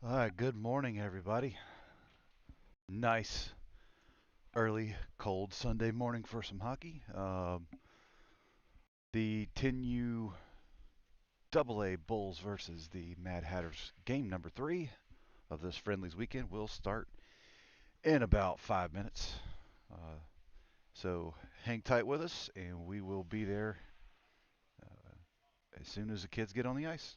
All right, good morning, everybody. Nice early, cold Sunday morning for some hockey. The 10U AA Bulls versus the Mad Hatters game number 3 of this friendlies weekend will start in about 5 minutes. Uh, so hang tight with us, and we will be there as soon as the kids get on the ice.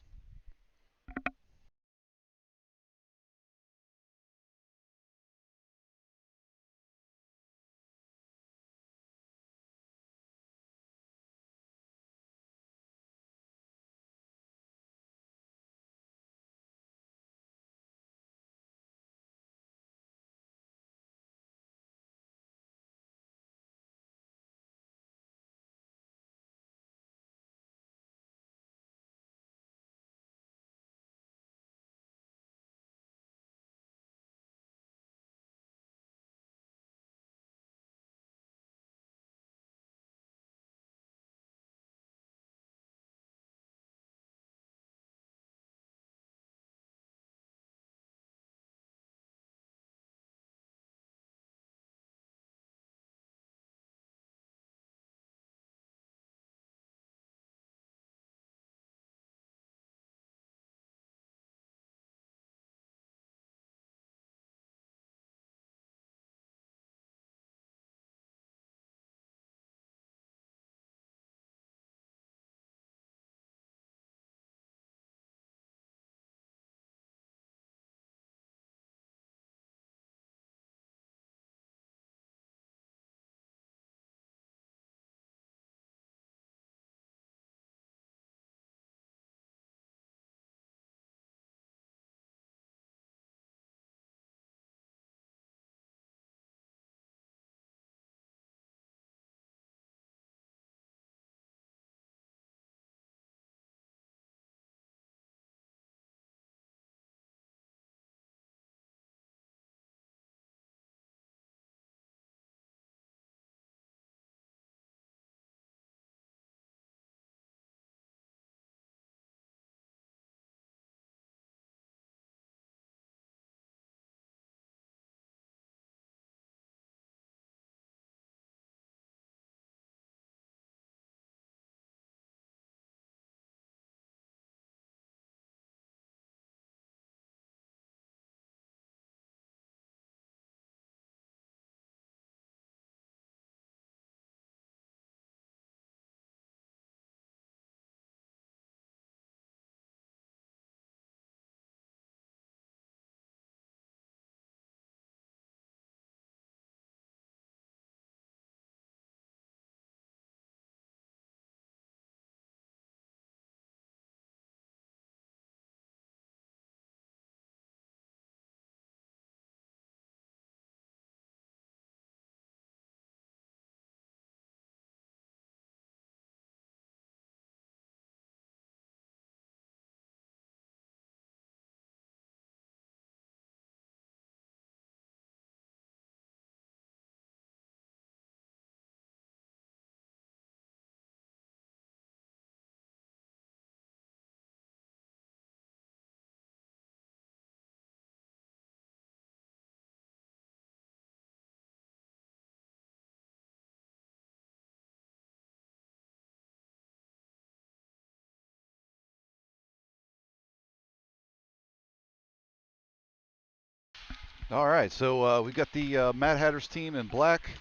All right, so we've got the Mad Hatters team in black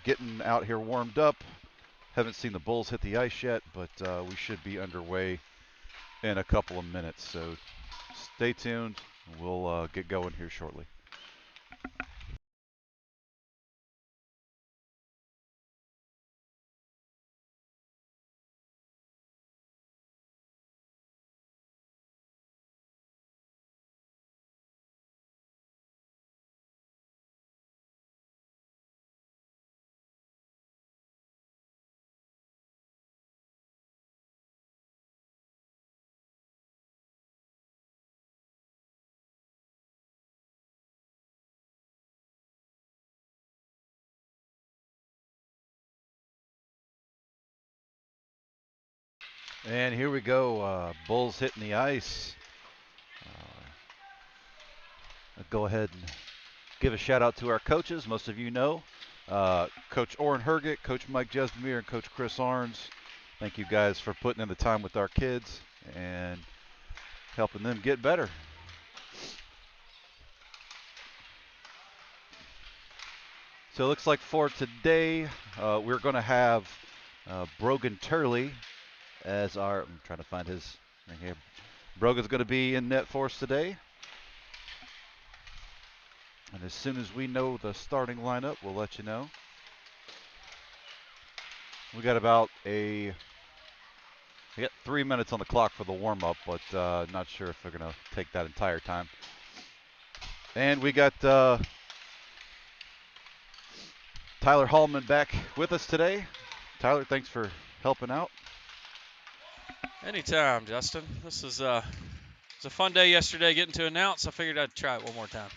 getting out here warmed up. Haven't seen the Bulls hit the ice yet, but we should be underway in a couple of minutes. So stay tuned. We'll get going here shortly. And here we go. Bulls hitting the ice. I'll go ahead and give a shout out to our coaches. Most of you know Coach Orrin Herget, Coach Mike Jesdemir, and Coach Chris Arns. Thank you guys for putting in the time with our kids and helping them get better. So it looks like for today, we're going to have Brogan Turley as our, I'm trying to find his right here. Brogan's going to be in net for us today. And as soon as we know the starting lineup, we'll let you know. We got we got 3 minutes on the clock for the warm-up, but not sure if they're going to take that entire time. And we got Tyler Hallman back with us today. Tyler, thanks for helping out. Anytime, Justin. This is it's a fun day yesterday getting to announce. I figured I'd try it one more time.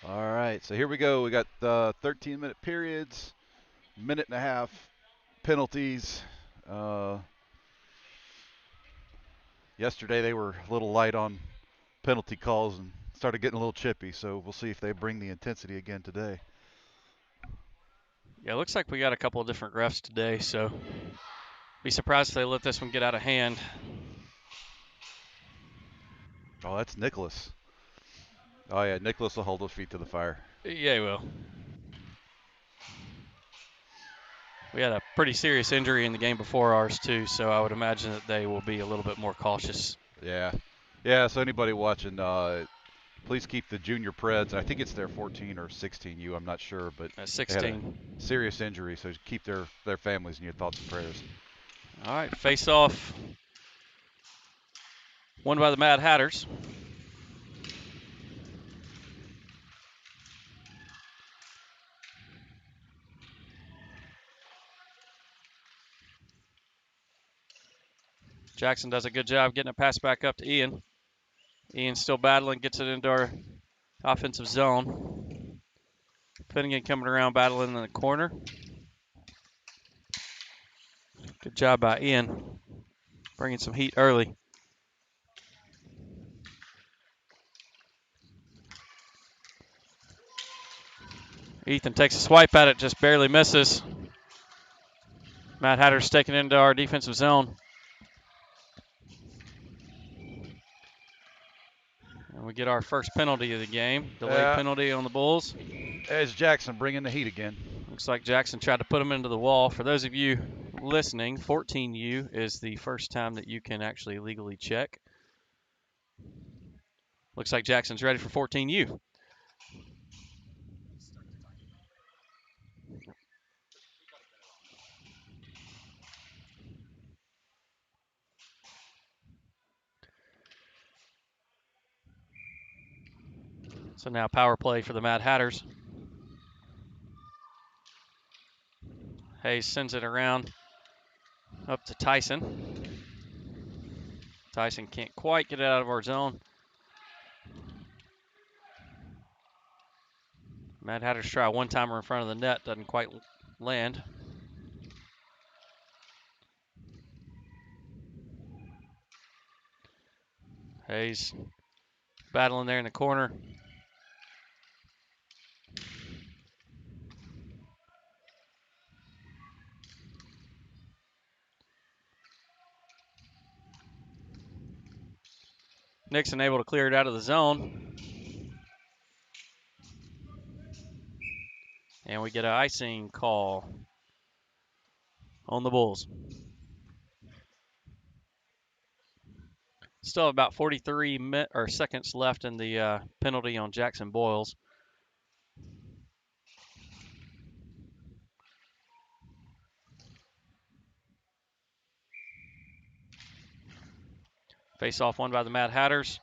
All right, so here we go. We got 13-minute periods, minute and a half, penalties. Yesterday they were a little light on penalty calls and started getting a little chippy, so we'll see if they bring the intensity again today. Yeah, it looks like we got a couple of different refs today, so be surprised if they let this one get out of hand. Oh, that's Nicholas. Oh, yeah, Nicholas will hold those feet to the fire. Yeah, he will. We had a pretty serious injury in the game before ours, too, so I would imagine that they will be a little bit more cautious. Yeah. Yeah, so anybody watching, please keep the junior Preds. I think it's their 14 or 16U, I'm not sure, but 16. They had a serious injury, so keep their families in your thoughts and prayers. All right, face off. Won by the Mad Hatters. Jackson does a good job getting a pass back up to Ian. Ian's still battling, gets it into our offensive zone. Finnegan coming around, battling in the corner. Good job by Ian, bringing some heat early. Ethan takes a swipe at it, just barely misses. Matt Hatter's taking it into our defensive zone. And we get our first penalty of the game. Delayed penalty on the Bulls. As Jackson bringing the heat again. Looks like Jackson tried to put him into the wall. For those of you listening, 14U is the first time that you can actually legally check. Looks like Jackson's ready for 14U. So now power play for the Mad Hatters. Hayes sends it around up to Tyson. Tyson can't quite get it out of our zone. Mad Hatters try a one-timer in front of the net, doesn't quite land. Hayes battling there in the corner. Nixon able to clear it out of the zone. And we get an icing call on the Bulls. Still about 43 seconds left in the penalty on Jackson Boyles. Face-off won by the Mad Hatters.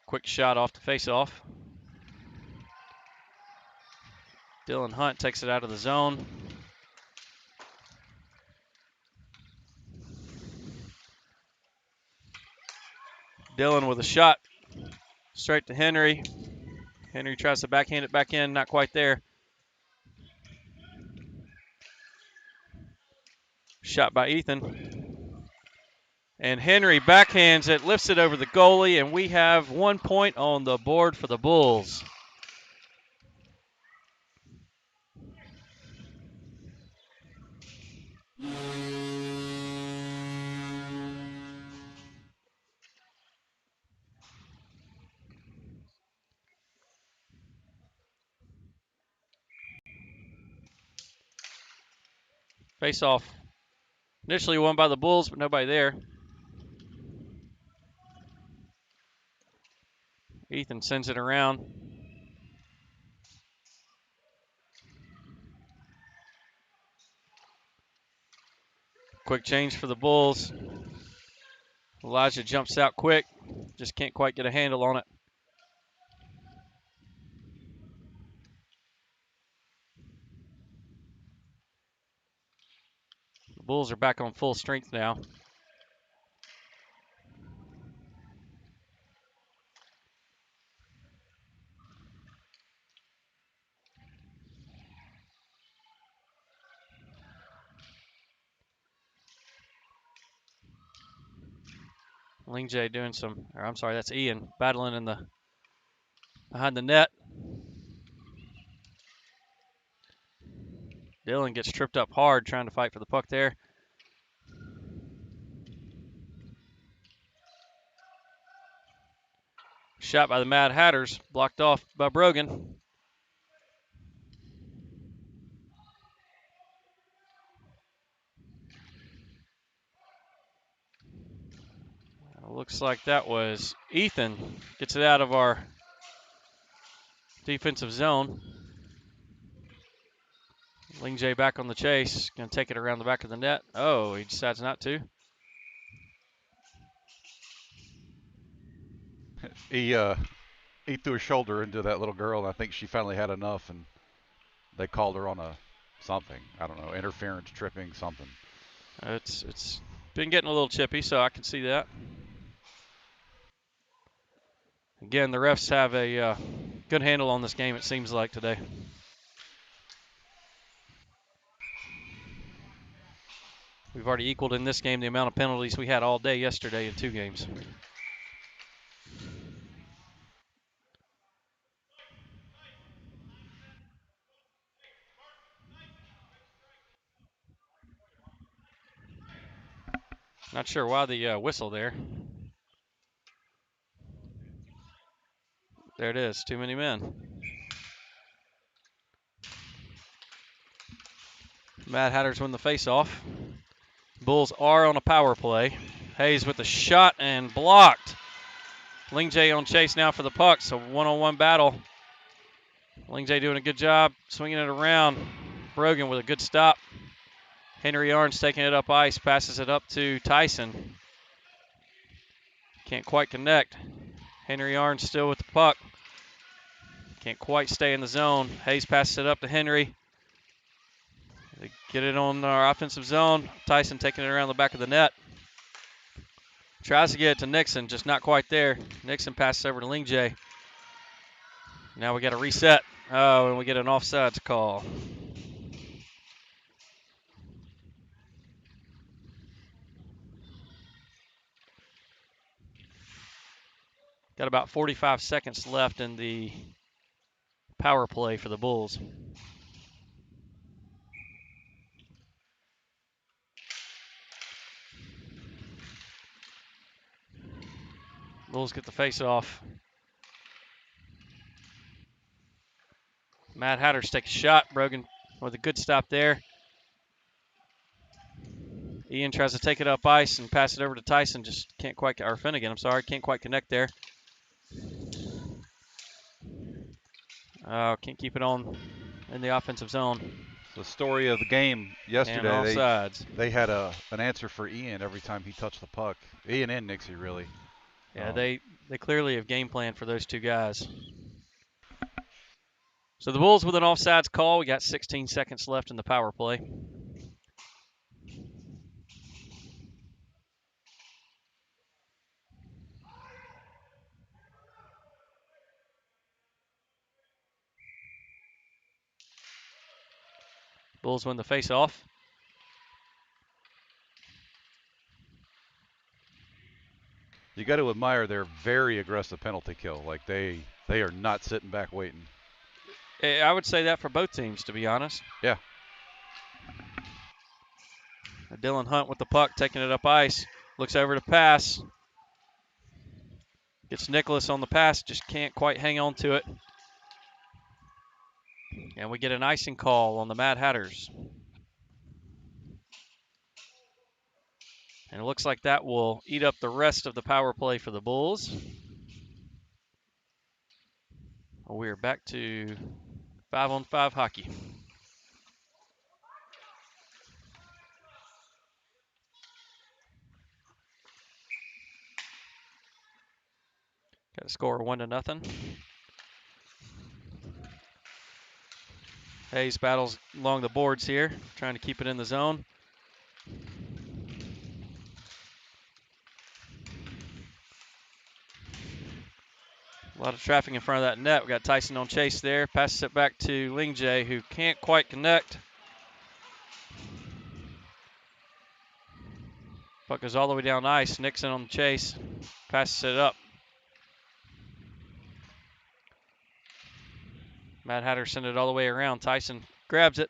Quick shot off the face-off. Dylan Hunt takes it out of the zone. Dylan with a shot straight to Henry. Henry tries to backhand it back in, not quite there. Shot by Ethan. And Henry backhands it, lifts it over the goalie, and we have 1 point on the board for the Bulls. Face-off initially won by the Bulls, but nobody there. Ethan sends it around. Quick change for the Bulls. Elijah jumps out quick, just can't quite get a handle on it. The Bulls are back on full strength now. Ling J doing that's Ian battling behind the net. Dylan gets tripped up hard trying to fight for the puck there. Shot by the Mad Hatters, blocked off by Brogan. Looks like that was Ethan. Gets it out of our defensive zone. Ling J back on the chase. Going to take it around the back of the net. Oh, he decides not to. He threw his shoulder into that little girl, and I think she finally had enough, and they called her on something. I don't know, interference, tripping, something. It's been getting a little chippy, so I can see that. Again, the refs have a good handle on this game, it seems like, today. We've already equaled in this game the amount of penalties we had all day yesterday in 2 games. Not sure why the whistle there. There it is, too many men. Mad Hatters win the face-off. Bulls are on a power play. Hayes with the shot and blocked. Ling J on chase now for the puck, so one-on-one battle. Ling J doing a good job swinging it around. Brogan with a good stop. Henry Arns taking it up ice, passes it up to Tyson. Can't quite connect. Henry Arns still with the puck. Can't quite stay in the zone. Hayes passes it up to Henry. They get it on our offensive zone. Tyson taking it around the back of the net. Tries to get it to Nixon, just not quite there. Nixon passes over to Ling J. Now we got a reset. Oh, and we get an offsides call. Got about 45 seconds left in the power play for the Bulls. Bulls get the face-off. Mad Hatters take a shot. Brogan with a good stop there. Ian tries to take it up ice and pass it over to Tyson. Just can't quite, or Finnegan, I'm sorry, can't quite connect there. Can't keep it on in the offensive zone. The story of the game yesterday, they had an answer for Ian every time he touched the puck. Ian and Nixie, really. Yeah, they clearly have game plan for those two guys. So the Bulls with an offsides call. We got 16 seconds left in the power play. Bulls win the face-off. You got to admire their very aggressive penalty kill. Like they are not sitting back waiting. I would say that for both teams, to be honest. Yeah. Dylan Hunt with the puck, taking it up ice. Looks over to pass. Gets Nicholas on the pass, just can't quite hang on to it. And we get an icing call on the Mad Hatters. And it looks like that will eat up the rest of the power play for the Bulls. We are back to 5-on-5 hockey. Got a score 1-0. Hayes battles along the boards here, trying to keep it in the zone. A lot of traffic in front of that net. We got Tyson on chase there. Passes it back to Ling J, who can't quite connect. Puck goes all the way down ice. Nixon on the chase. Passes it up. Mad Hatter sent it all the way around. Tyson grabs it.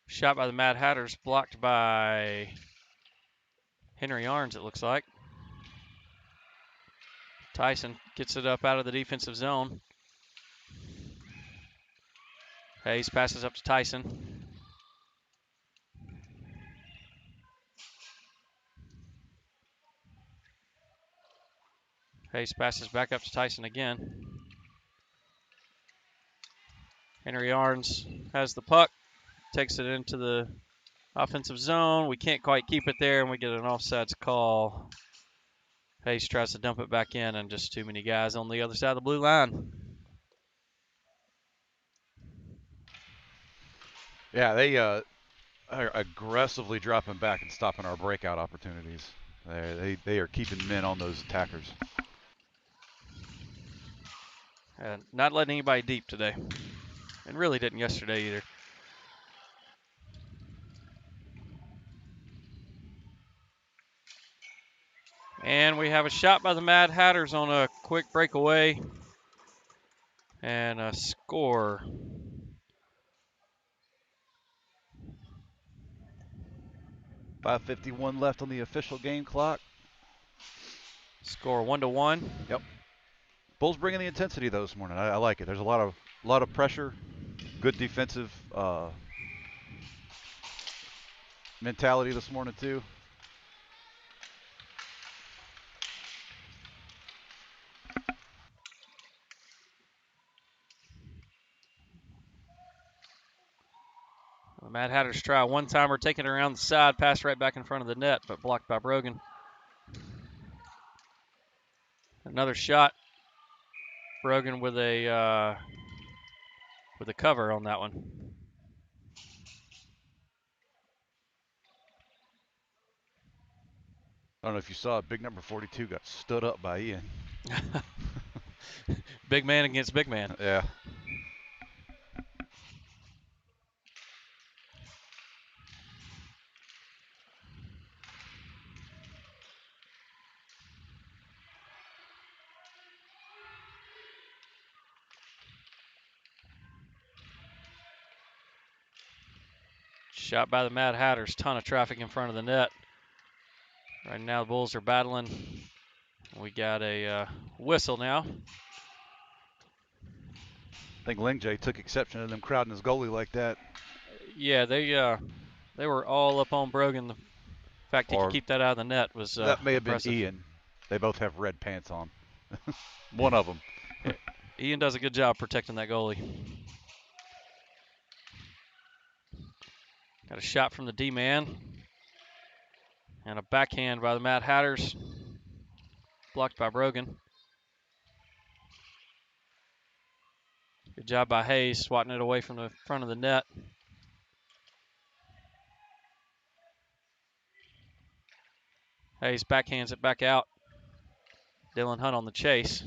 Shot by the Mad Hatters, blocked by Henry Arns, it looks like. Tyson gets it up out of the defensive zone. Hayes passes up to Tyson. Hayes passes back up to Tyson again. Henry Arns has the puck, takes it into the offensive zone. We can't quite keep it there, and we get an offsides call. Hayes tries to dump it back in, and just too many guys on the other side of the blue line. Yeah, they are aggressively dropping back and stopping our breakout opportunities. They are keeping men on those attackers. And not letting anybody deep today. And really didn't yesterday either. And we have a shot by the Mad Hatters on a quick breakaway. And a score. .551 left on the official game clock. Score 1-1. Yep. Bulls bringing the intensity though this morning. I like it. There's a lot of pressure, good defensive mentality this morning too. The Mad Hatters try a one-timer, taking it around the side, pass right back in front of the net, but blocked by Brogan. Another shot. Brogan with a cover on that one. I don't know if you saw it, big number 42 got stood up by Ian. Big man against big man. Yeah. Shot by the Mad Hatters. Ton of traffic in front of the net. Right now the Bulls are battling. We got a whistle now. I think Ling J took exception to them crowding his goalie like that. Yeah, they were all up on Brogan. The fact he could keep that out of the net was that may have impressive. been Ian. They both have red pants on. One of them. Ian does a good job protecting that goalie. Got a shot from the D-man. And a backhand by the Mad Hatters. Blocked by Brogan. Good job by Hayes, swatting it away from the front of the net. Hayes backhands it back out. Dylan Hunt on the chase.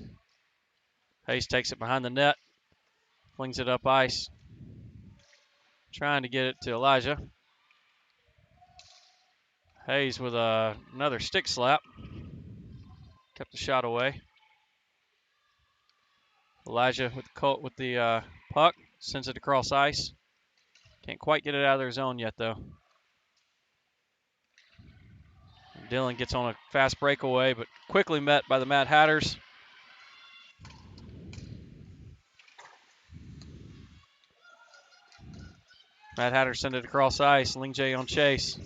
Hayes takes it behind the net. Flings it up ice. Trying to get it to Elijah. Hayes with another stick slap. Kept the shot away. Elijah with the puck. Sends it across ice. Can't quite get it out of their zone yet, though. Dylan gets on a fast breakaway, but quickly met by the Mad Hatters. Mad Hatters send it across ice. Ling J on chase.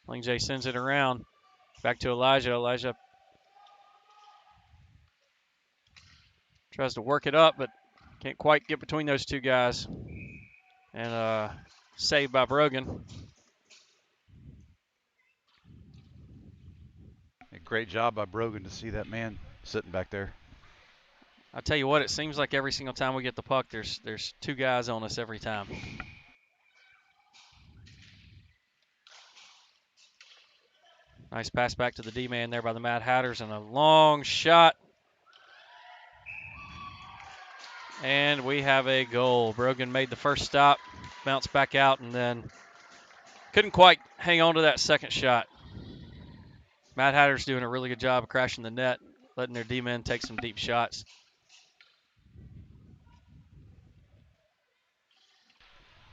Ling J sends it around. Back to Elijah. Elijah tries to work it up, but can't quite get between those two guys. And saved by Brogan. A great job by Brogan to see that man sitting back there. I tell you what, it seems like every single time we get the puck, there's two guys on us every time. Nice pass back to the D-man there by the Mad Hatters, and a long shot. And we have a goal. Brogan made the first stop, bounced back out, and then couldn't quite hang on to that second shot. Mad Hatters doing a really good job of crashing the net, letting their D-men take some deep shots.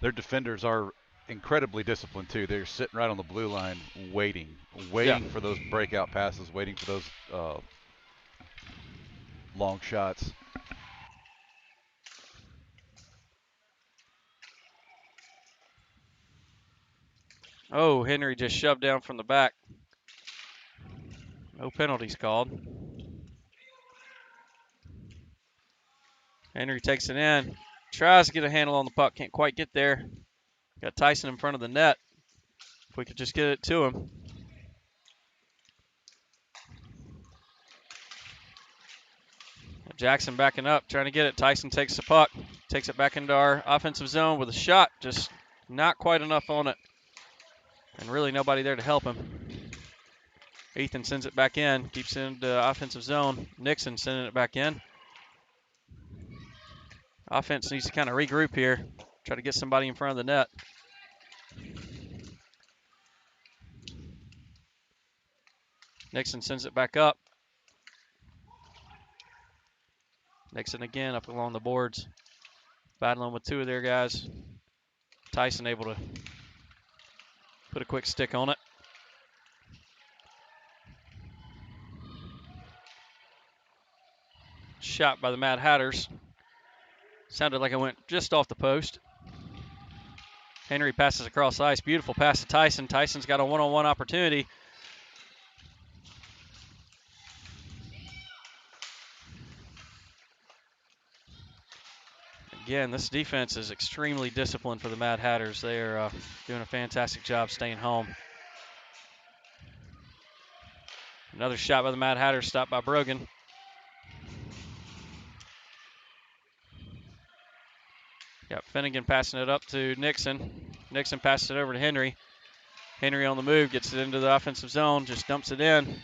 Their defenders are incredibly disciplined too. They're sitting right on the blue line waiting for those breakout passes, waiting for those long shots. Oh, Henry just shoved down from the back. No penalties called. Henry takes it in. Tries to get a handle on the puck. Can't quite get there. Got Tyson in front of the net. If we could just get it to him. Jackson backing up, trying to get it. Tyson takes the puck, takes it back into our offensive zone with a shot. Just not quite enough on it. And really nobody there to help him. Ethan sends it back in, keeps it into offensive zone. Nixon sending it back in. Offense needs to kind of regroup here, try to get somebody in front of the net. Nixon sends it back up. Nixon again up along the boards. Battling with two of their guys. Tyson able to put a quick stick on it. Shot by the Mad Hatters. Sounded like it went just off the post. Henry passes across ice. Beautiful pass to Tyson. Tyson's got a one-on-one opportunity. Again, this defense is extremely disciplined for the Mad Hatters. They are doing a fantastic job staying home. Another shot by the Mad Hatters, stopped by Brogan. Got Finnegan passing it up to Nixon. Nixon passes it over to Henry. Henry on the move, gets it into the offensive zone, just dumps it in.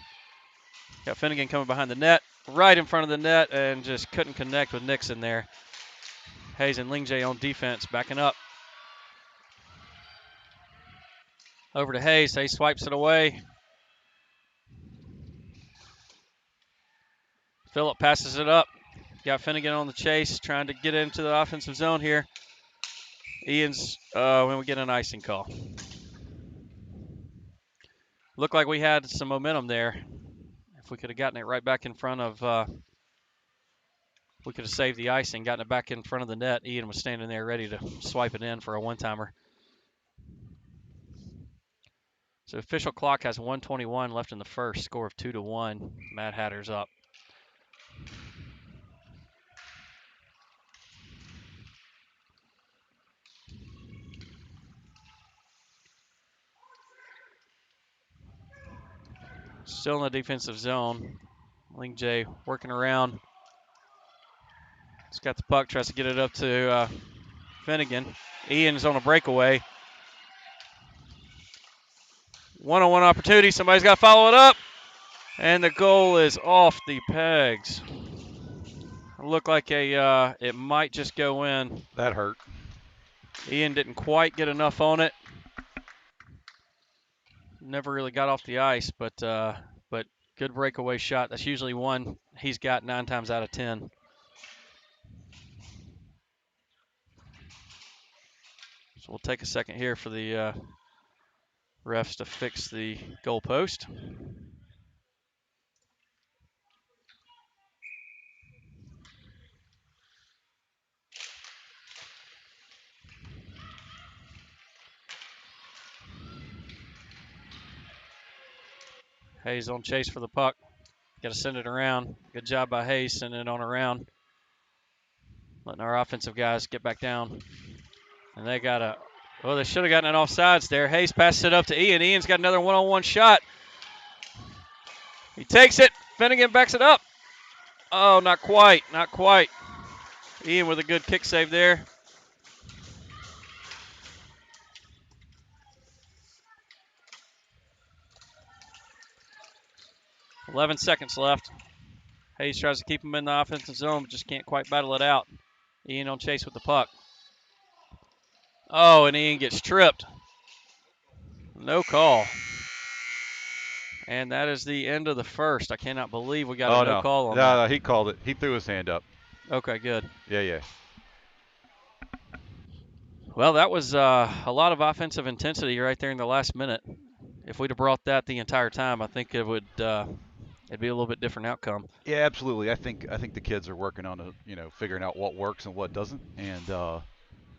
Got Finnegan coming behind the net, right in front of the net, and just couldn't connect with Nixon there. Hayes and Lingjay on defense, backing up. Over to Hayes. Hayes swipes it away. Phillip passes it up. Got Finnegan on the chase, trying to get into the offensive zone here. Ian's, when we get an icing call. Looked like we had some momentum there. If we could have gotten it right back in front of, we could have saved the icing, gotten it back in front of the net. Ian was standing there ready to swipe it in for a one-timer. So official clock has 1:21 left in the first, score of 2-1. Mad Hatters up. Still in the defensive zone. Lingjay working around. He's got the puck, tries to get it up to Finnegan. Ian's on a breakaway. One-on-one opportunity. Somebody's got to follow it up. And the goal is off the pegs. It looked like it might just go in. That hurt. Ian didn't quite get enough on it. Never really got off the ice, but good breakaway shot. That's usually one he's got 9 times out of 10. So we'll take a second here for the refs to fix the goal post. Hayes on chase for the puck. Got to send it around. Good job by Hayes sending it on around. Letting our offensive guys get back down. And they got a, well, they should have gotten it offsides there. Hayes passes it up to Ian. Ian's got another one-on-one shot. He takes it. Finnegan backs it up. Oh, not quite. Not quite. Ian with a good kick save there. .11 seconds left. Hayes tries to keep him in the offensive zone, but just can't quite battle it out. Ian on chase with the puck. Oh, and Ian gets tripped. No call. And that is the end of the first. I cannot believe we got a no call on that. No, he called it. He threw his hand up. Okay, good. Yeah. Well, that was a lot of offensive intensity right there in the last minute. If we'd have brought that the entire time, I think it would it'd be a little bit different outcome. Yeah, absolutely. I think the kids are working on figuring out what works and what doesn't, and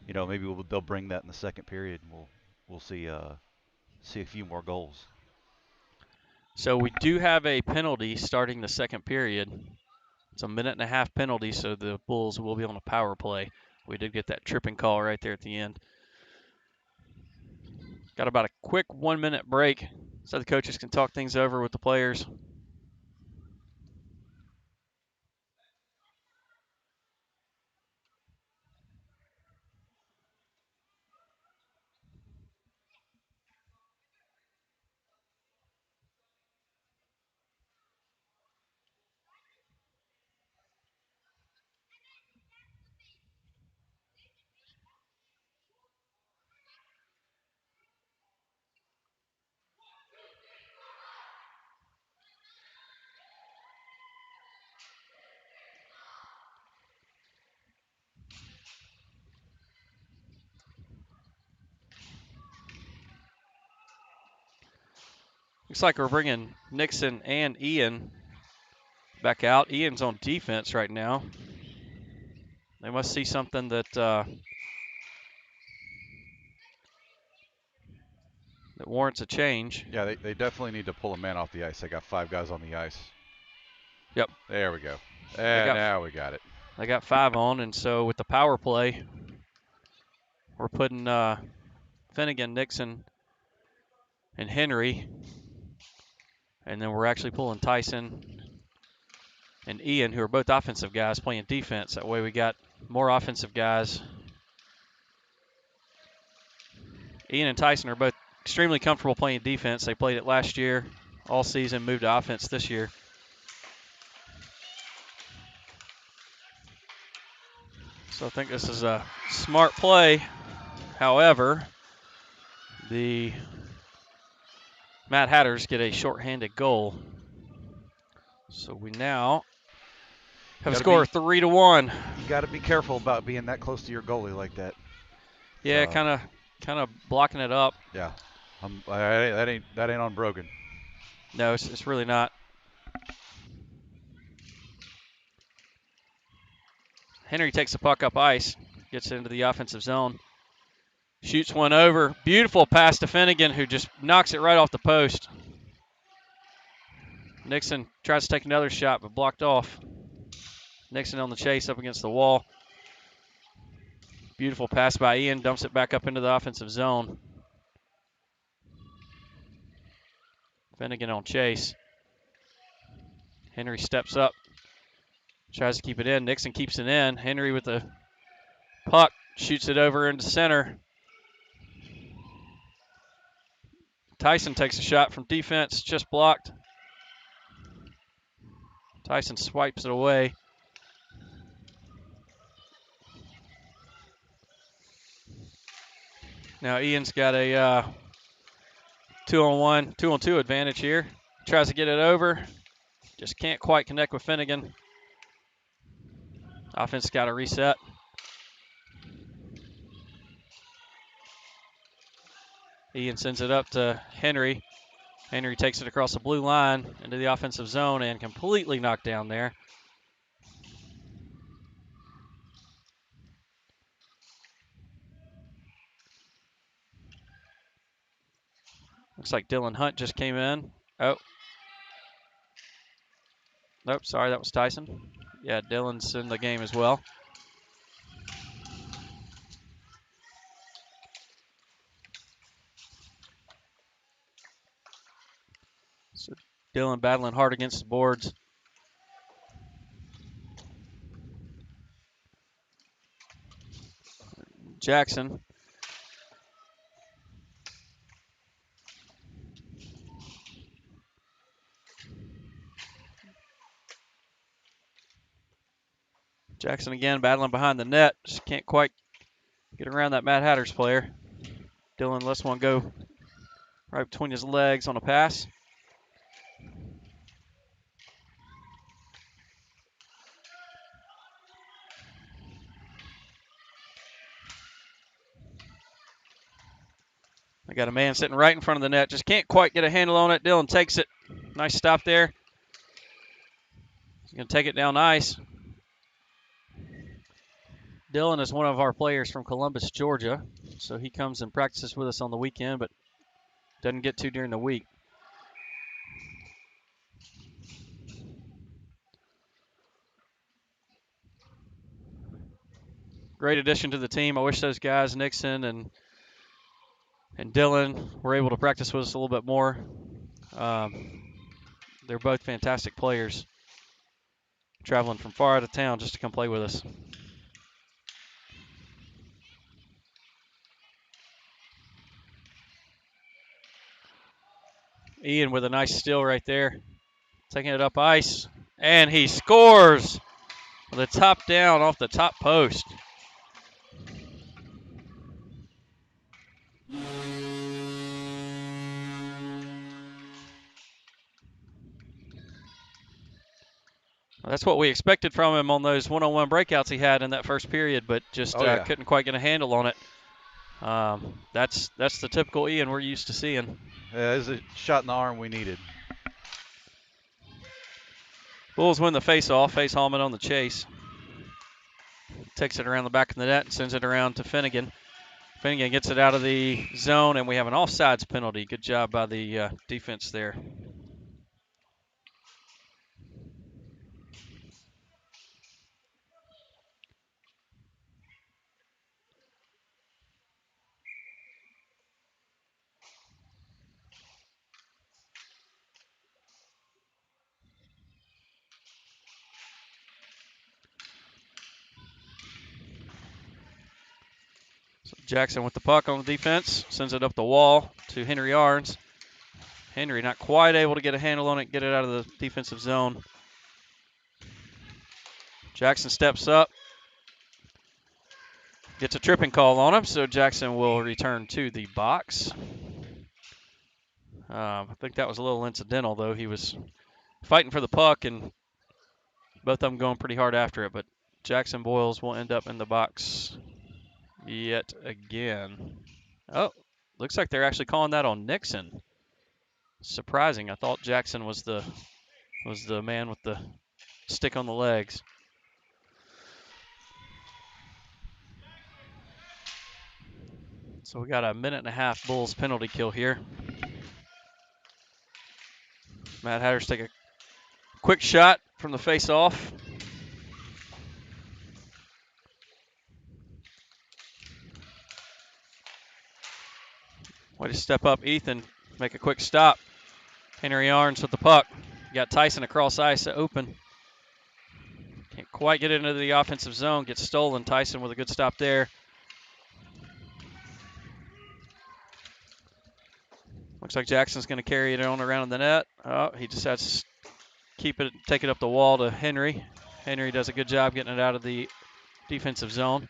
maybe they'll bring that in the second period, and we'll see a few more goals. So we do have a penalty starting the second period. It's a 1.5-minute penalty, so the Bulls will be on a power play. We did get that tripping call right there at the end. Got about a quick 1-minute break so the coaches can talk things over with the players. Looks like we're bringing Nixon and Ian back out. Ian's on defense right now. They must see something that that warrants a change. Yeah, they definitely need to pull a man off the ice. They got 5 guys on the ice. Yep. There we go. And now we got it. They got 5 on, and so with the power play, we're putting Finnegan, Nixon, and Henry, and then we're actually pulling Tyson and Ian, who are both offensive guys, playing defense. That way we got more offensive guys. Ian and Tyson are both extremely comfortable playing defense. They played it last year, all season, moved to offense this year. So I think this is a smart play. However, the Mad Hatters get a shorthanded goal. So we now have a score of 3-1. You got to be careful about being that close to your goalie like that. Yeah, kind of blocking it up. Yeah, that ain't on Brogan. No, it's really not. Henry takes the puck up ice, gets into the offensive zone, shoots one over. Beautiful pass to Finnegan, who just knocks it right off the post. Nixon tries to take another shot, but blocked off. Nixon on the chase up against the wall. Beautiful pass by Ian, dumps it back up into the offensive zone. Finnegan on chase. Henry steps up, tries to keep it in. Nixon keeps it in. Henry with the puck, shoots it over into center. Tyson takes a shot from defense, just blocked. Tyson swipes it away. Now Ian's got a 2-on-1, 2-on-2 advantage here. Tries to get it over. Just can't quite connect with Finnegan. Offense got to reset. Ian sends it up to Henry. Henry takes it across the blue line into the offensive zone and completely knocked down there. Looks like Dylan Hunt just came in. Oh. Nope, sorry, that was Tyson. Yeah, Dylan's in the game as well. So Dylan battling hard against the boards. Jackson. Jackson again battling behind the net. Just can't quite get around that Mad Hatters player. Dylan lets one go right between his legs on a pass. I got a man sitting right in front of the net. Just can't quite get a handle on it. Dylan takes it. Nice stop there. He's going to take it down ice. Dylan is one of our players from Columbus, Georgia. So he comes and practices with us on the weekend, but doesn't get to during the week. Great addition to the team. I wish those guys, Nixon and and Dylan were able to practice with us a little bit more. They're both fantastic players, traveling from far out of town just to come play with us. Ian with a nice steal right there, taking it up ice, and he scores with a top down off the top post. That's what we expected from him on those one-on-one breakouts he had in that first period, but just couldn't quite get a handle on it. That's the typical Ian we're used to seeing. Yeah, it was a shot in the arm we needed. Bulls win the face-off. Face Hallman on the chase. Takes it around the back of the net and sends it around to Finnegan. Finnegan gets it out of the zone, and we have an offsides penalty. Good job by the defense there. So Jackson with the puck on the defense, sends it up the wall to Henry Arns. Henry not quite able to get a handle on it, get it out of the defensive zone. Jackson steps up, gets a tripping call on him, so Jackson will return to the box. I think that was a little incidental, though. He was fighting for the puck, and both of them going pretty hard after it, but Jackson Boyles will end up in the box yet again. Oh, looks like they're actually calling that on Nixon. Surprising. I thought Jackson was the man with the stick on the legs. So we got a 1.5-minute Bulls penalty kill here. Mad Hatters take a quick shot from the face-off. Way to step up, Ethan. Make a quick stop. Henry Arns with the puck. You got Tyson across ice open. Can't quite get into the offensive zone. Gets stolen. Tyson with a good stop there. Looks like Jackson's going to carry it on around the net. Oh, he just has to take it up the wall to Henry. Henry does a good job getting it out of the defensive zone.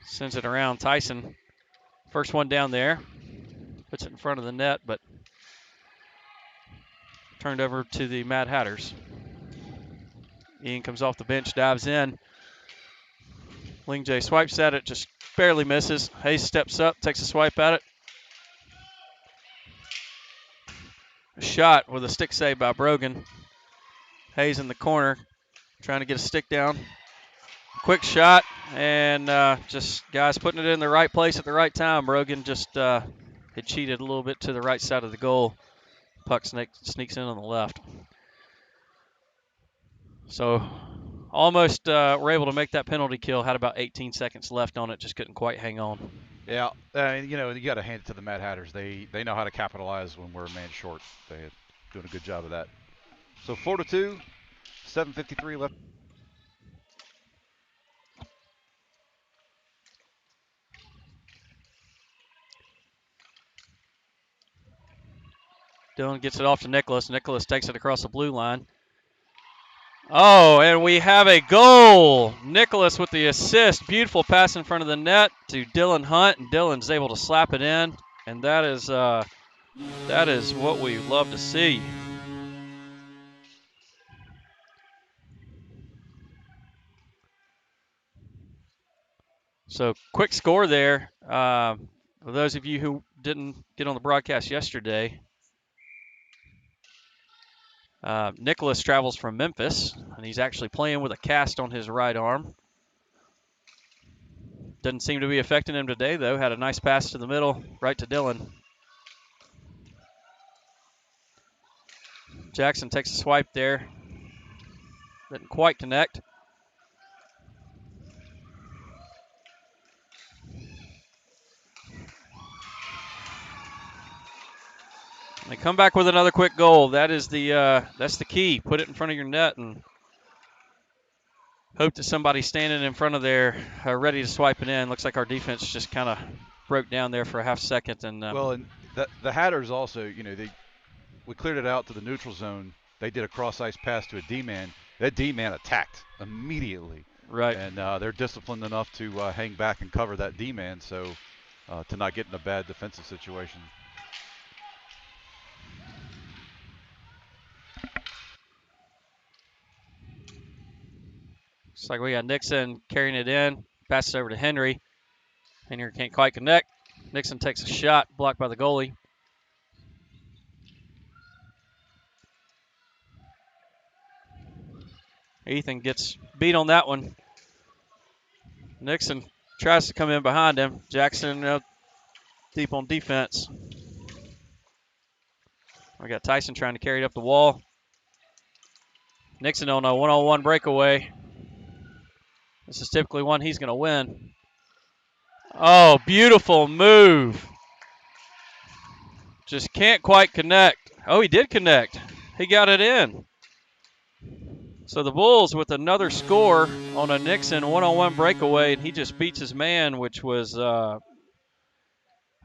Sends it around Tyson. First one down there. Puts it in front of the net, but turned over to the Mad Hatters. Ian comes off the bench, dives in. Ling J swipes at it, just barely misses. Hayes steps up, takes a swipe at it. A shot with a stick save by Brogan. Hayes in the corner, trying to get a stick down. Quick shot, and just guys putting it in the right place at the right time. Brogan just had cheated a little bit to the right side of the goal. Puck sneaks in on the left. So almost were able to make that penalty kill. Had about 18 seconds left on it. Just couldn't quite hang on. Yeah, you got to hand it to the Mad Hatters. They know how to capitalize when we're a man short. They're doing a good job of that. So 4-2, 7:53 left. Dylan gets it off to Nicholas. Nicholas takes it across the blue line. Oh, and we have a goal. Nicholas with the assist. Beautiful pass in front of the net to Dylan Hunt, and Dylan's able to slap it in. And that is what we love to see. So quick score there. For those of you who didn't get on the broadcast yesterday, Nicholas travels from Memphis, and he's actually playing with a cast on his right arm. Doesn't seem to be affecting him today, though. Had a nice pass to the middle, right to Dylan. Jackson takes a swipe there. Didn't quite connect. They come back with another quick goal. That is that's the key. Put it in front of your net and hope that somebody's standing in front of there ready to swipe it in. Looks like our defense just kind of broke down there for a half second. And well, and the Hatters also, we cleared it out to the neutral zone. They did a cross ice pass to a D-man. That D-man attacked immediately. right. And they're disciplined enough to hang back and cover that D-man, so to not get in a bad defensive situation. Looks like we got Nixon carrying it in. Passes over to Henry. Henry can't quite connect. Nixon takes a shot, blocked by the goalie. Ethan gets beat on that one. Nixon tries to come in behind him. Jackson deep on defense. We got Tyson trying to carry it up the wall. Nixon on a one-on-one breakaway. This is typically one he's going to win. Oh, beautiful move. Just can't quite connect. Oh, he did connect. He got it in. So the Bulls with another score on a Nixon one-on-one breakaway, and he just beats his man, which was, I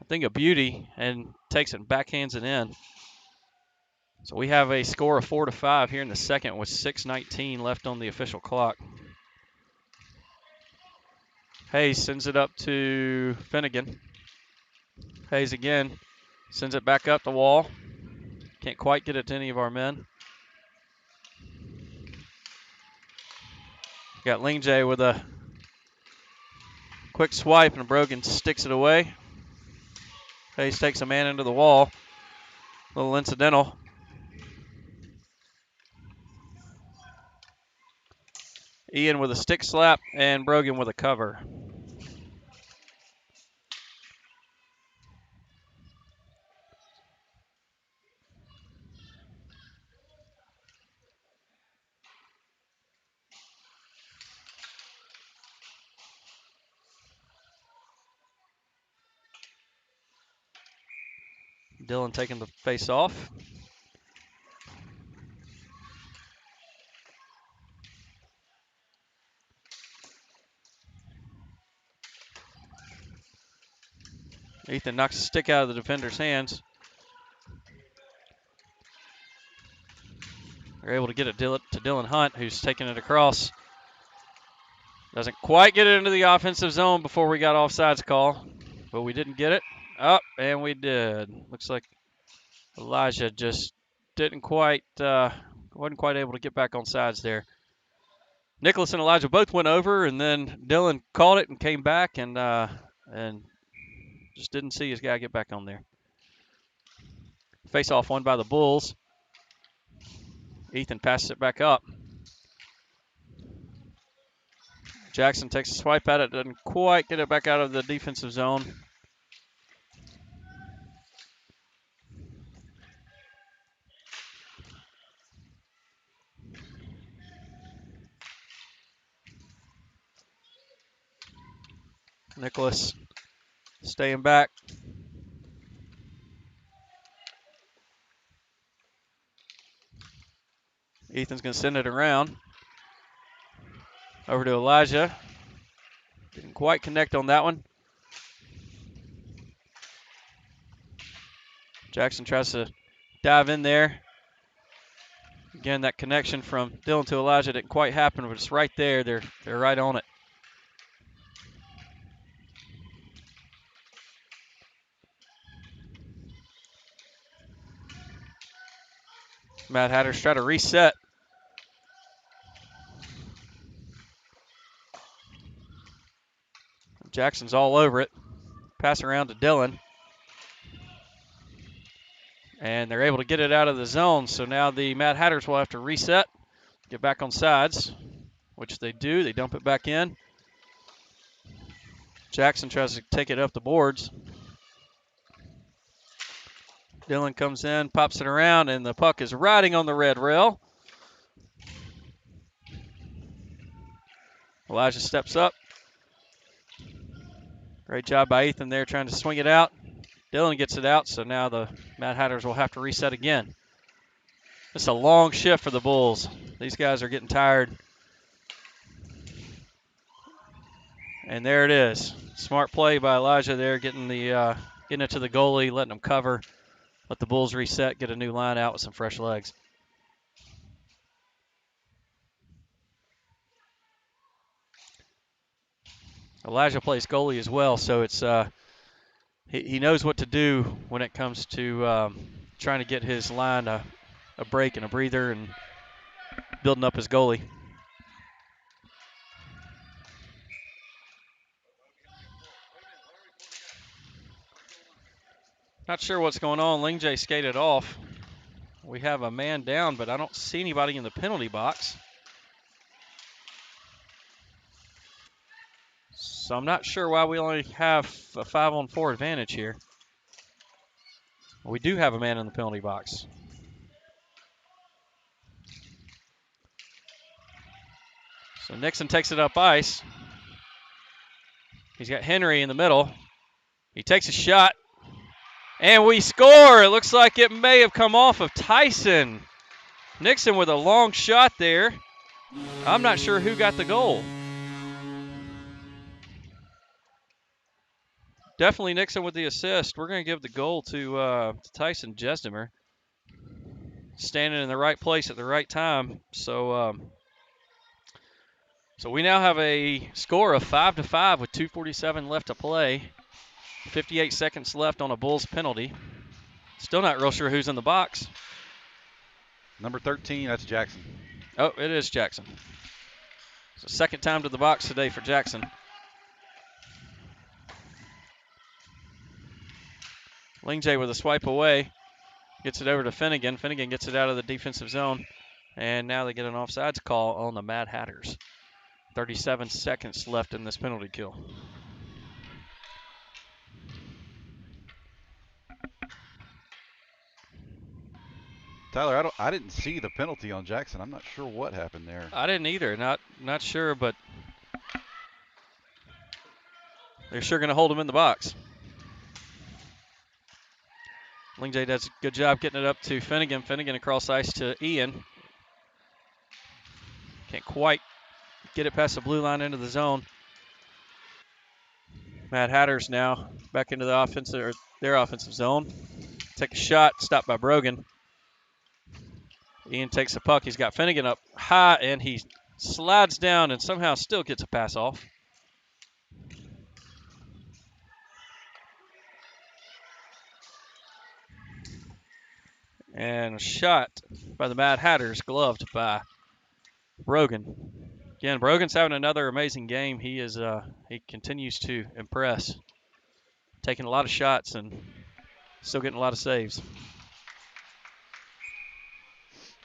think, a beauty, and takes it and backhands it in. So we have a score of 4-5 here in the second with 6:19 left on the official clock. Hayes sends it up to Finnegan. Hayes again sends it back up the wall. Can't quite get it to any of our men. Got Lingjay with a quick swipe, and Brogan sticks it away. Hayes takes a man into the wall. A little incidental. Ian with a stick slap, and Brogan with a cover. Dylan taking the face off. Ethan knocks the stick out of the defender's hands. They're able to get it to Dylan Hunt, who's taking it across. Doesn't quite get it into the offensive zone before we got offsides call, but we didn't get it. Up, and we did. Looks like Elijah just wasn't quite able to get back on sides there. Nicholas and Elijah both went over, and then Dylan caught it and came back, and just didn't see his guy get back on there. Face-off won by the Bulls. Ethan passes it back up. Jackson takes a swipe at it, doesn't quite get it back out of the defensive zone. Nicholas staying back. Ethan's going to send it around. Over to Elijah. Didn't quite connect on that one. Jackson tries to dive in there. Again, that connection from Dylan to Elijah didn't quite happen, but it's right there. They're right on it. Matt Hatters try to reset. Jackson's all over it. Pass around to Dylan. And they're able to get it out of the zone. So now the Mad Hatters will have to reset, get back on sides, which they do. They dump it back in. Jackson tries to take it up the boards. Dylan comes in, pops it around, and the puck is riding on the red rail. Elijah steps up. Great job by Ethan there trying to swing it out. Dillon gets it out, so now the Mad Hatters will have to reset again. It's a long shift for the Bulls. These guys are getting tired. And there it is. Smart play by Elijah there, getting it to the goalie, letting him cover. Let the Bulls reset, get a new line out with some fresh legs. Elijah plays goalie as well, so it's he knows what to do when it comes to trying to get his line a break and a breather and building up his goalie. Not sure what's going on. Lingjay skated off. We have a man down, but I don't see anybody in the penalty box. So I'm not sure why we only have a 5-on-4 advantage here. We do have a man in the penalty box. So Nixon takes it up ice. He's got Henry in the middle. He takes a shot. And we score. It looks like it may have come off of Tyson. Nixon with a long shot there. I'm not sure who got the goal. Definitely Nixon with the assist. We're going to give the goal to Tyson Jesdemer. Standing in the right place at the right time. So we now have a score of 5-5 with 2:47 left to play. 58 seconds left on a Bulls penalty. Still not real sure who's in the box. Number 13, that's Jackson. Oh, it is Jackson. It's the second time to the box today for Jackson. Lingjay with a swipe away. Gets it over to Finnegan. Finnegan gets it out of the defensive zone. And now they get an offsides call on the Mad Hatters. 37 seconds left in this penalty kill. Tyler, I didn't see the penalty on Jackson. I'm not sure what happened there. I didn't either. Not sure, but they're sure going to hold him in the box. Lingjay does a good job getting it up to Finnegan. Finnegan across ice to Ian. Can't quite get it past the blue line into the zone. Mad Hatters now back into the their offensive zone. Take a shot, stopped by Brogan. Ian takes the puck. He's got Finnegan up high, and he slides down and somehow still gets a pass off. And a shot by the Mad Hatters, gloved by Brogan. Again, Brogan's having another amazing game. He continues to impress. Taking a lot of shots and still getting a lot of saves.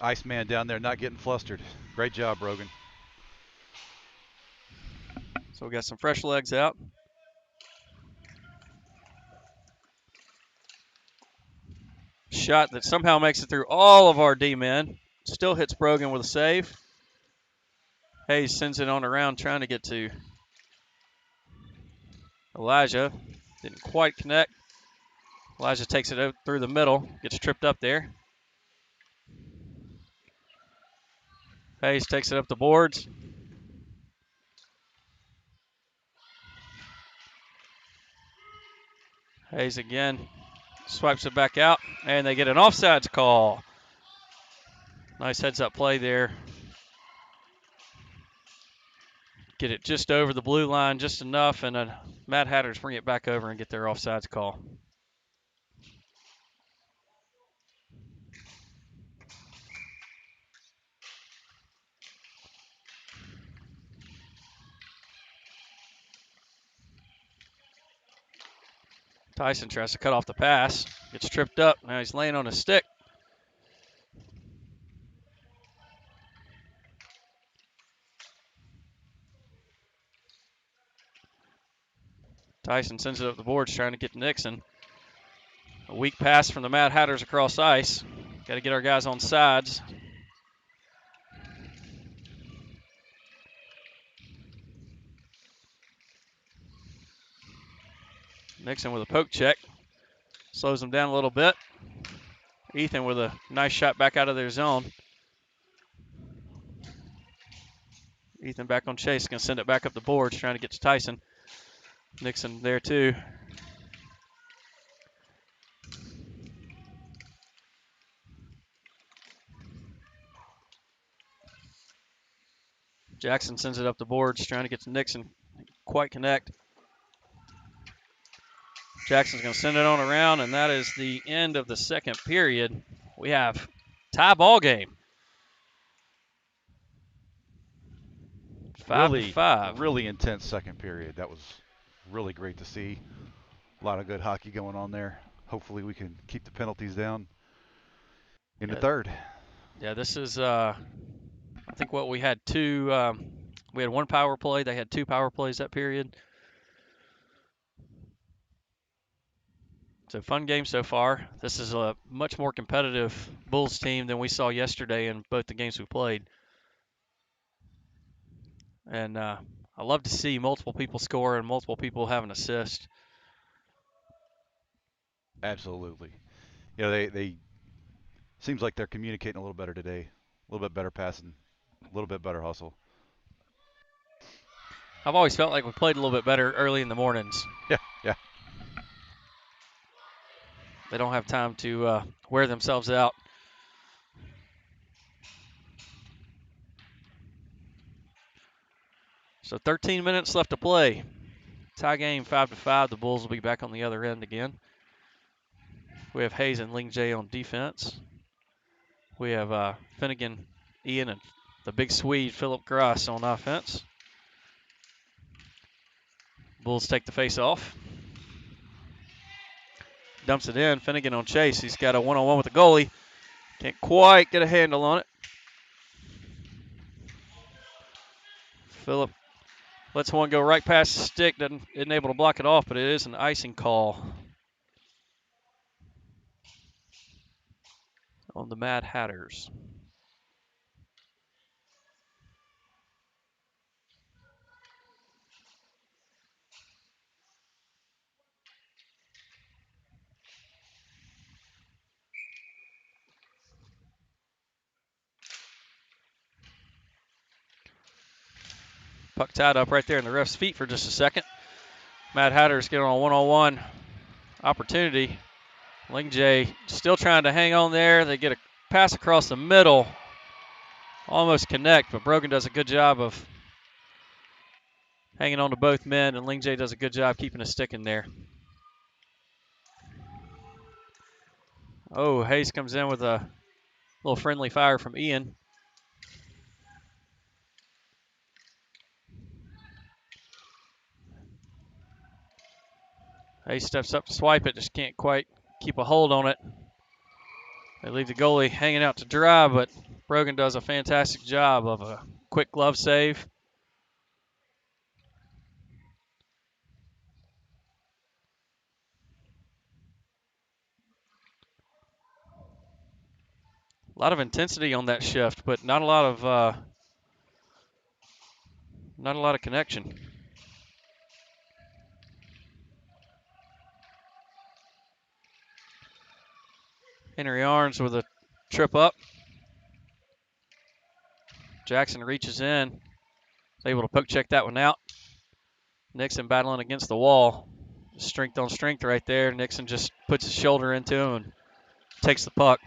Iceman down there not getting flustered. Great job, Brogan. So we got some fresh legs out. Shot that somehow makes it through all of our D-men. Still hits Brogan with a save. Hayes sends it on around trying to get to Elijah. Didn't quite connect. Elijah takes it out through the middle. Gets tripped up there. Hayes takes it up the boards. Hayes again swipes it back out, and they get an offsides call. Nice heads-up play there. Get it just over the blue line, just enough, and Mad Hatters bring it back over and get their offsides call. Tyson tries to cut off the pass, gets tripped up. Now he's laying on his stick. Tyson sends it up the boards trying to get to Nixon. A weak pass from the Mad Hatters across ice. Got to get our guys on sides. Nixon with a poke check. Slows them down a little bit. Ethan with a nice shot back out of their zone. Ethan back on Chase, going to send it back up the boards, trying to get to Tyson. Nixon there too. Jackson sends it up the boards, trying to get to Nixon. Quite connect. Jackson's going to send it on around, and that is the end of the second period. We have tie ball game. 5-5. Really intense second period. That was really great to see. A lot of good hockey going on there. Hopefully we can keep the penalties down in the third. Yeah, this is, I think what we had we had one power play. They had 2 power plays that period. It's a fun game so far. This is a much more competitive Bulls team than we saw yesterday in both the games we played. And I love to see multiple people score and multiple people have an assist. Absolutely. You know, they seems like they're communicating a little better today. A little bit better passing, a little bit better hustle. I've always felt like we played a little bit better early in the mornings. Yeah. They don't have time to wear themselves out. So 13 minutes left to play. Tie game 5-5. The Bulls will be back on the other end again. We have Hayes and Ling J on defense. We have Finnegan, Ian, and the big Swede, Philip Gross, on offense. Bulls take the face off. Dumps it in. Finnegan on Chase. He's got a one-on-one with the goalie. Can't quite get a handle on it. Philip lets one go right past the stick. Isn't able to block it off, but it is an icing call on the Mad Hatters. Puck tied up right there in the ref's feet for just a second. Mad Hatters get on a one-on-one opportunity. Ling J still trying to hang on there. They get a pass across the middle. Almost connect, but Brogan does a good job of hanging on to both men, and Ling J does a good job keeping his stick in there. Oh, Hayes comes in with a little friendly fire from Ian. Hayes steps up to swipe it, just can't quite keep a hold on it. They leave the goalie hanging out to dry, but Brogan does a fantastic job of a quick glove save. A lot of intensity on that shift, but not a lot of connection. Henry Arns with a trip up. Jackson reaches in, is able to poke check that one out. Nixon battling against the wall. Strength on strength right there. Nixon just puts his shoulder into him and takes the puck.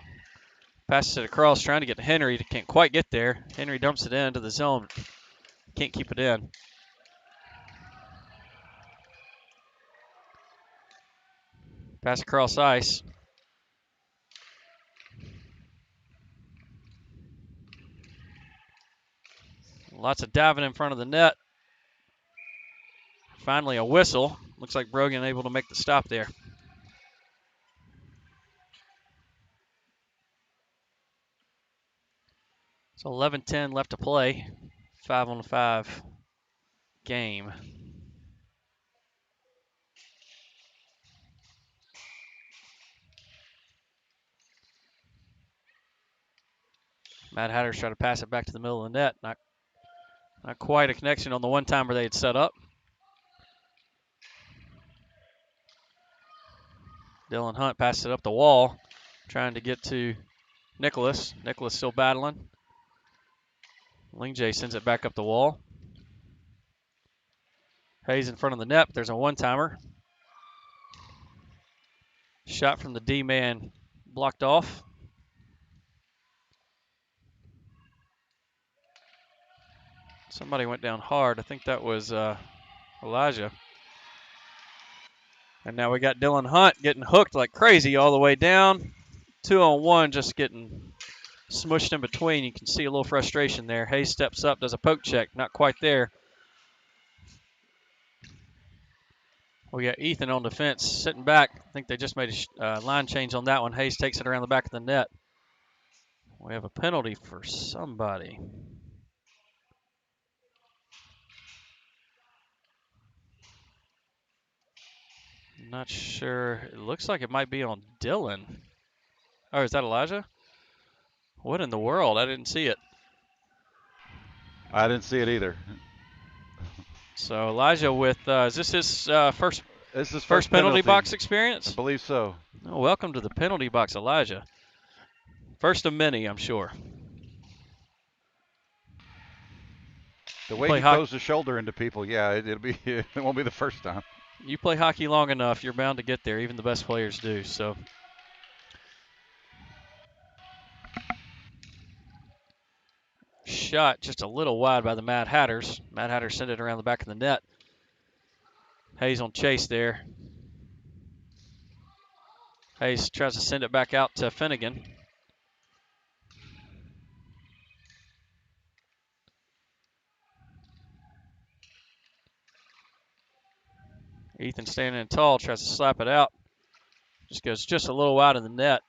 Passes it across, trying to get to Henry. Can't quite get there. Henry dumps it into the zone. Can't keep it in. Pass across ice. Lots of diving in front of the net. Finally a whistle. Looks like Brogan able to make the stop there. So 11-10 left to play. 5-on-5 game. Mad Hatters try to pass it back to the middle of the net. Not quite a connection on the one-timer they had set up. Dylan Hunt passes it up the wall, trying to get to Nicholas. Nicholas still battling. Ling J sends it back up the wall. Hayes in front of the net. There's a one-timer. Shot from the D-man blocked off. Somebody went down hard. I think that was Elijah. And now we got Dylan Hunt getting hooked like crazy all the way down. 2-on-1, just getting smushed in between. You can see a little frustration there. Hayes steps up, does a poke check. Not quite there. We got Ethan on defense sitting back. I think they just made a line change on that one. Hayes takes it around the back of the net. We have a penalty for somebody. Not sure. It looks like it might be on Dylan. Oh, is that Elijah? What in the world? I didn't see it. I didn't see it either. So Elijah with, is this his first This is first penalty box experience? I believe so. Oh, welcome to the penalty box, Elijah. First of many, I'm sure. The way he throws the shoulder into people, yeah, it'll be it won't be the first time. You play hockey long enough, you're bound to get there. Even the best players do. So. Shot just a little wide by the Mad Hatters. Mad Hatters sent it around the back of the net. Hayes on chase there. Hayes tries to send it back out to Finnegan. Ethan standing tall, tries to slap it out. Just goes just a little wide of the net.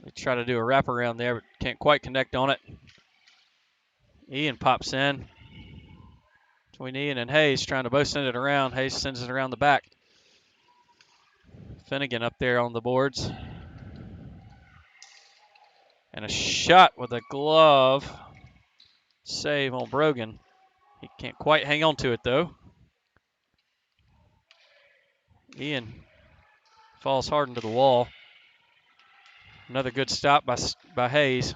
They try to do a wraparound there, but can't quite connect on it. Ian pops in. Between Ian and Hayes, trying to both send it around. Hayes sends it around the back. Finnegan up there on the boards. And a shot with a glove. Save on Brogan. He can't quite hang on to it, though. Ian falls hard into the wall. Another good stop by Hayes.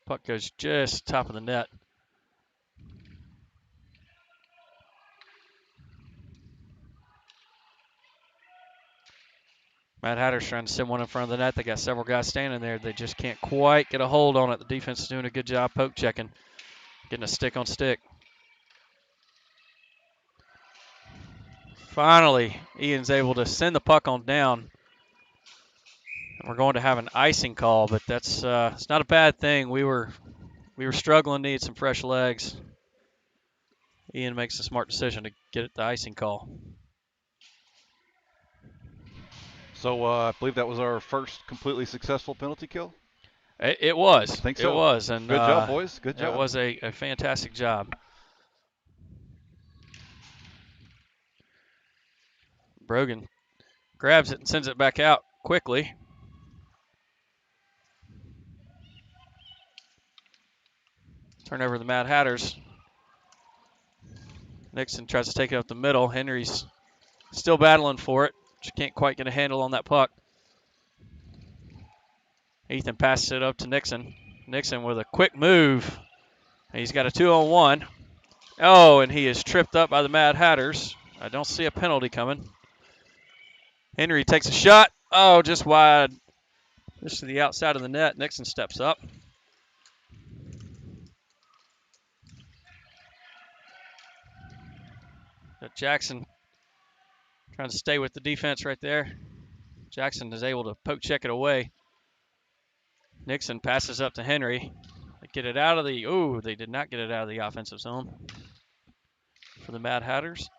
Puck goes just top of the net. Mad Hatter's trying to send one in front of the net. They got several guys standing there. They just can't quite get a hold on it. The defense is doing a good job poke checking, getting a stick on stick. Finally, Ian's able to send the puck on down. And we're going to have an icing call, but that's it's not a bad thing. We were struggling, need some fresh legs. Ian makes a smart decision to get the icing call. So I believe that was our first completely successful penalty kill. It was. I think so. It was. And good job, boys. Good job. It was a fantastic job. Brogan grabs it and sends it back out quickly. Turnover the Mad Hatters. Nixon tries to take it up the middle. Henry's still battling for it. Just can't quite get a handle on that puck. Ethan passes it up to Nixon. Nixon with a quick move. He's got a 2-on-1. Oh, and he is tripped up by the Mad Hatters. I don't see a penalty coming. Henry takes a shot. Oh, just wide. Just to the outside of the net. Nixon steps up. Got Jackson trying to stay with the defense right there. Jackson is able to poke check it away. Nixon passes up to Henry. They get it out of the, ooh, they did not get it out of the offensive zone for the Mad Hatters.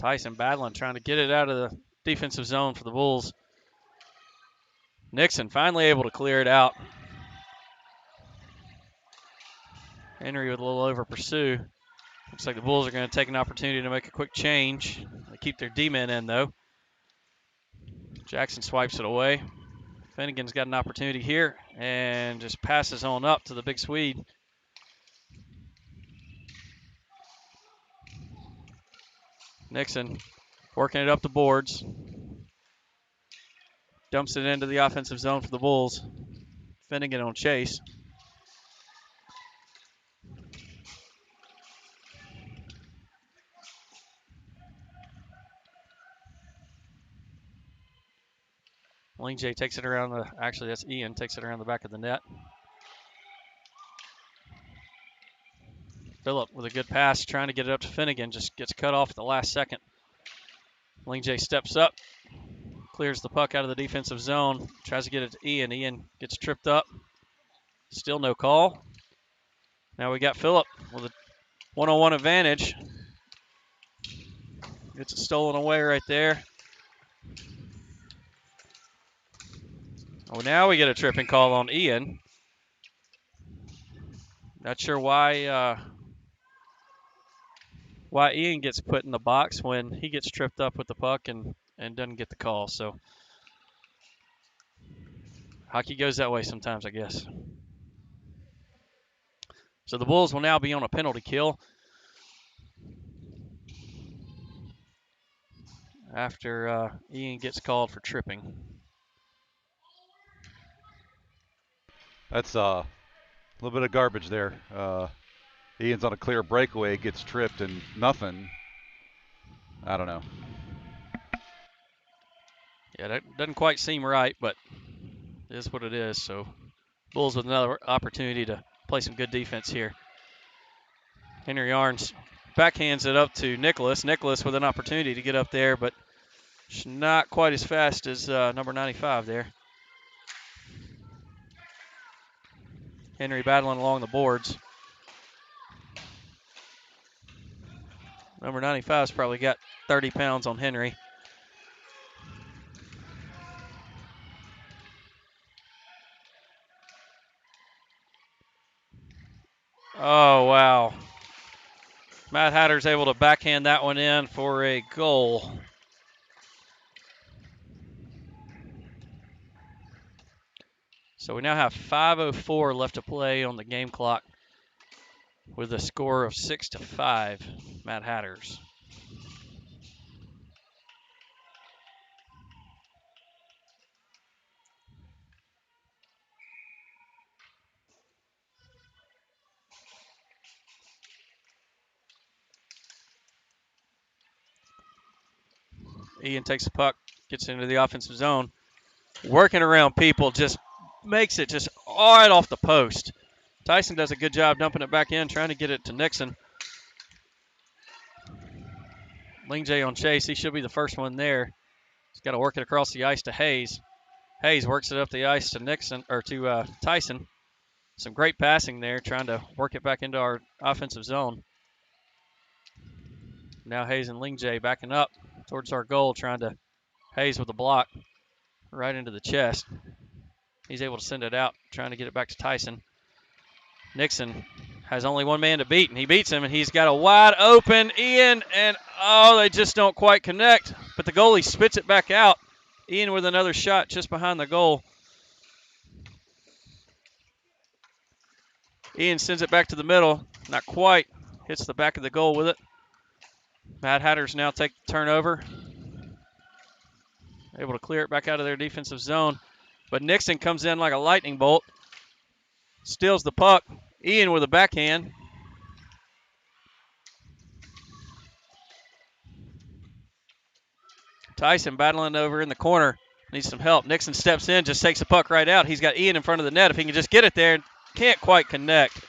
Tyson battling, trying to get it out of the defensive zone for the Bulls. Nixon finally able to clear it out. Henry with a little over pursue. Looks like the Bulls are going to take an opportunity to make a quick change. They keep their D-men in, though. Jackson swipes it away. Finnegan's got an opportunity here and just passes on up to the big Swede. Nixon working it up the boards. Dumps it into the offensive zone for the Bulls. Finnegan on chase. Lane J takes it around the, actually that's Ian, takes it around the back of the net. Phillip with a good pass, trying to get it up to Finnegan, just gets cut off at the last second. Lane J steps up, clears the puck out of the defensive zone, tries to get it to Ian. Ian gets tripped up. Still no call. Now we got Phillip with a one-on-one advantage. Gets it stolen away right there. Oh, now we get a tripping call on Ian. Not sure why Ian gets put in the box when he gets tripped up with the puck and doesn't get the call. So hockey goes that way sometimes, I guess. So the Bulls will now be on a penalty kill after Ian gets called for tripping. That's a little bit of garbage there. Ian's on a clear breakaway, gets tripped and nothing. I don't know. Yeah, that doesn't quite seem right, but it is what it is. So Bulls with another opportunity to play some good defense here. Henry Arns backhands it up to Nicholas. Nicholas with an opportunity to get up there, but not quite as fast as number 95 there. Henry battling along the boards. Number 95's probably got 30 pounds on Henry. Oh, wow. Matt Hatter's able to backhand that one in for a goal. So we now have 5:04 left to play on the game clock with a score of 6-5, Matt Hatters. Ian takes the puck, gets into the offensive zone, working around people, just makes it just right off the post. Tyson does a good job dumping it back in, trying to get it to Nixon. Ling J on chase, he should be the first one there. He's got to work it across the ice to Hayes. Hayes works it up the ice to Nixon, or to Tyson. Some great passing there, trying to work it back into our offensive zone. Now Hayes and Ling J backing up towards our goal, trying to Hayes with a block right into the chest. He's able to send it out, trying to get it back to Tyson. Nixon has only one man to beat, and he beats him, and he's got a wide open Ian, and they just don't quite connect. But the goalie spits it back out. Ian with another shot just behind the goal. Ian sends it back to the middle. Not quite. Hits the back of the goal with it. Matt Hatters now take the turnover. Able to clear it back out of their defensive zone. But Nixon comes in like a lightning bolt. Steals the puck. Ian with a backhand. Tyson battling over in the corner. Needs some help. Nixon steps in, just takes the puck right out. He's got Ian in front of the net. If he can just get it there, can't quite connect.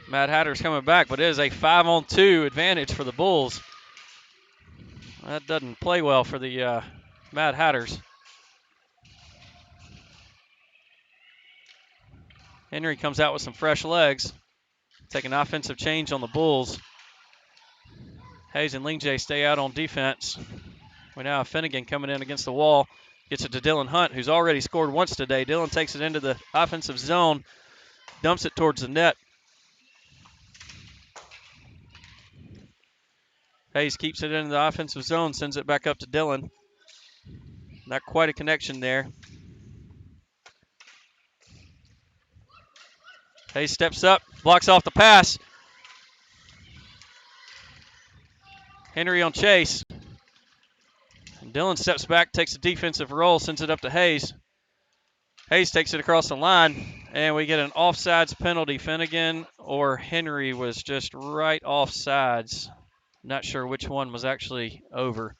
Matt Hatter's coming back, but it is a 5-on-2 advantage for the Bulls. That doesn't play well for the Matt Hatters. Henry comes out with some fresh legs. Take an offensive change on the Bulls. Hayes and Ling J stay out on defense. We now have Finnegan coming in against the wall. Gets it to Dylan Hunt, who's already scored once today. Dylan takes it into the offensive zone. Dumps it towards the net. Hayes keeps it in the offensive zone, sends it back up to Dillon. Not quite a connection there. Hayes steps up, blocks off the pass. Henry on chase. And Dillon steps back, takes a defensive roll, sends it up to Hayes. Hayes takes it across the line, and we get an offsides penalty. Finnegan or Henry was just right offsides. Not sure which one was actually over.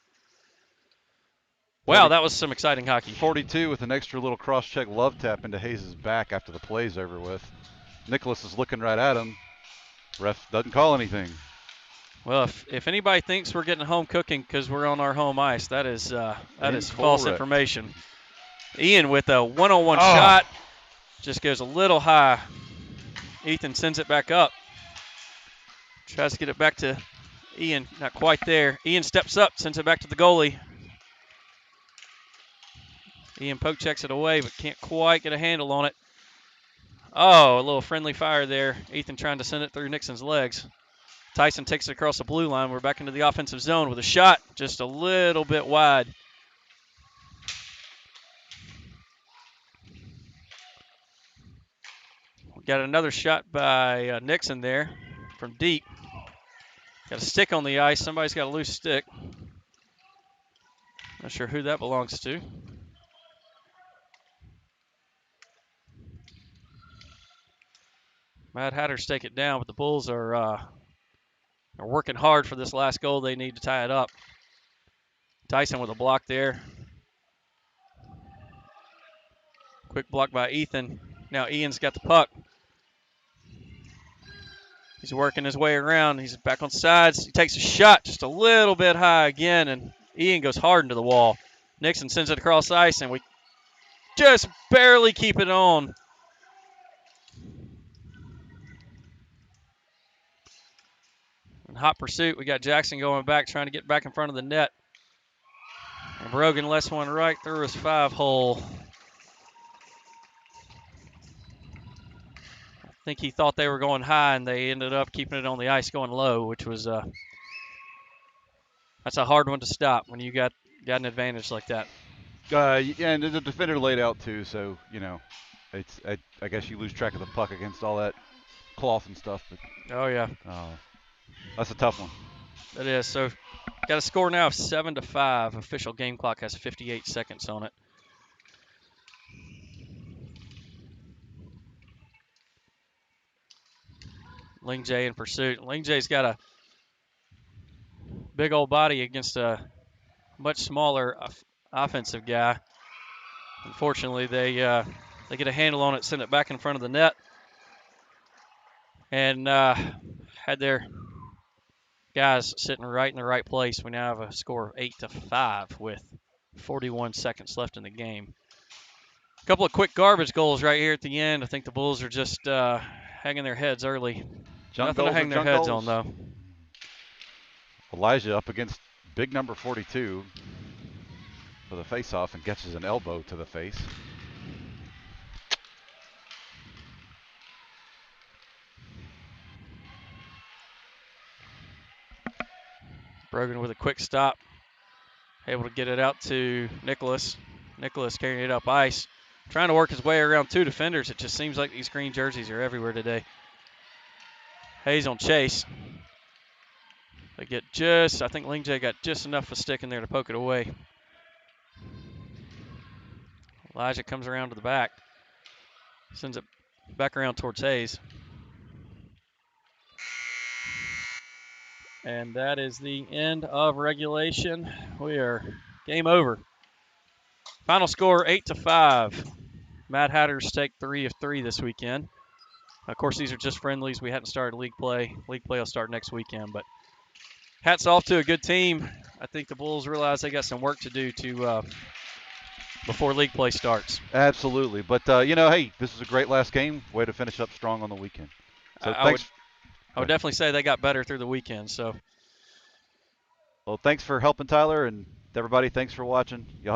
Wow, that was some exciting hockey. 42 with an extra little cross-check love tap into Hayes' back after the play's over with. Nicholas is looking right at him. Ref doesn't call anything. Well, if anybody thinks we're getting home cooking because we're on our home ice, that is false information. Ian with a one-on-one shot. Just goes a little high. Ethan sends it back up. Tries to get it back to Ian. Not quite there. Ian steps up, sends it back to the goalie. Ian poke checks it away, but can't quite get a handle on it. Oh, a little friendly fire there. Ethan trying to send it through Nixon's legs. Tyson takes it across the blue line. We're back into the offensive zone with a shot just a little bit wide. We got another shot by Nixon there from deep. Got a stick on the ice. Somebody's got a loose stick. Not sure who that belongs to. Mad Hatters take it down, but the Bulls are working hard for this last goal. They need to tie it up. Tyson with a block there. Quick block by Ethan. Now Ian's got the puck. He's working his way around. He's back on sides. He takes a shot just a little bit high again, and Ian goes hard into the wall. Nixon sends it across ice, and we just barely keep it on. In hot pursuit, we got Jackson going back, trying to get back in front of the net. And Brogan lets one right through his 5-hole. I think he thought they were going high, and they ended up keeping it on the ice going low, which was that's a hard one to stop when you got an advantage like that. And the defender laid out too, so it's I guess you lose track of the puck against all that cloth and stuff. But oh yeah, that's a tough one. It is. So got a score now of 7-5. Official game clock has 58 seconds on it. Ling J in pursuit. Ling J's got a big old body against a much smaller offensive guy. Unfortunately, they get a handle on it, send it back in front of the net, and had their guys sitting right in the right place. We now have a score of 8-5 with 41 seconds left in the game. A couple of quick garbage goals right here at the end. I think the Bulls are just hanging their heads early. Nothing to hang their heads on, though. Elijah up against big number 42 for the face-off and gets an elbow to the face. Brogan with a quick stop. Able to get it out to Nicholas. Nicholas carrying it up ice. Trying to work his way around two defenders. It just seems like these green jerseys are everywhere today. Hayes on chase. They get just, I think Ling J got just enough of a stick in there to poke it away. Elijah comes around to the back. Sends it back around towards Hayes. And that is the end of regulation. We are game over. Final score 8-5. Mad Hatters take 3 of 3 this weekend. Of course, these are just friendlies. We hadn't started league play. League play will start next weekend. But hats off to a good team. I think the Bulls realize they got some work to do before league play starts. Absolutely. But, hey, this is a great last game. Way to finish up strong on the weekend. So I would definitely say they got better through the weekend. So, well, thanks for helping, Tyler, and everybody, thanks for watching. Y'all have